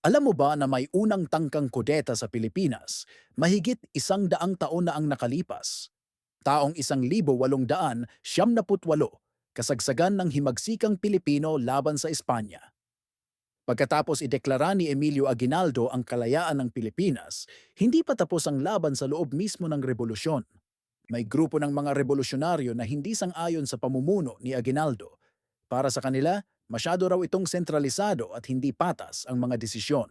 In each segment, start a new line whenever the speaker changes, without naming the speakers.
Alam mo ba na may unang tangkang kudeta sa Pilipinas, mahigit 100 taon na ang nakalipas? Taong 1878, kasagsagan ng himagsikang Pilipino laban sa Espanya. Pagkatapos ideklara ni Emilio Aguinaldo ang kalayaan ng Pilipinas, hindi pa tapos ang laban sa loob mismo ng rebolusyon. May grupo ng mga revolusyonaryo na hindi sang-ayon sa pamumuno ni Aguinaldo. Para sa kanila, masyado raw itong sentralisado at hindi patas ang mga desisyon.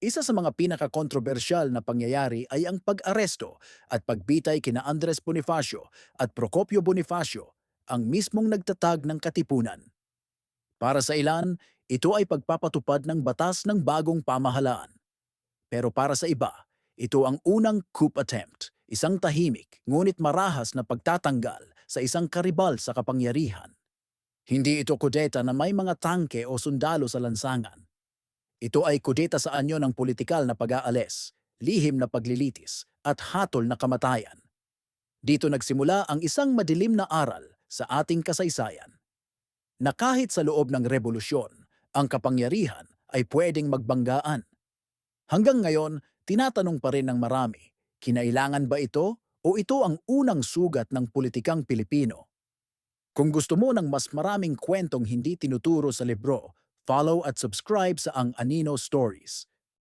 Isa sa mga pinakakontrobersyal na pangyayari ay ang pag-aresto at pagbitay kina Andres Bonifacio at Procopio Bonifacio, ang mismong nagtatag ng katipunan. Para sa ilan, ito ay pagpapatupad ng batas ng bagong pamahalaan. Pero para sa iba, ito ang unang coup attempt, isang tahimik ngunit marahas na pagtatanggal sa isang karibal sa kapangyarihan. Hindi ito kudeta na may mga tangke o sundalo sa lansangan. Ito ay kudeta sa anyo ng politikal na pag-aalis, lihim na paglilitis, at hatol na kamatayan. Dito nagsimula ang isang madilim na aral sa ating kasaysayan, na kahit sa loob ng revolusyon, ang kapangyarihan ay pwedeng magbanggaan. Hanggang ngayon, tinatanong pa rin ng marami, kinailangan ba ito o ito ang unang sugat ng politikang Pilipino? Kung gusto mo ng mas maraming kwentong hindi tinuturo sa libro, follow at subscribe sa Ang Anino Stories.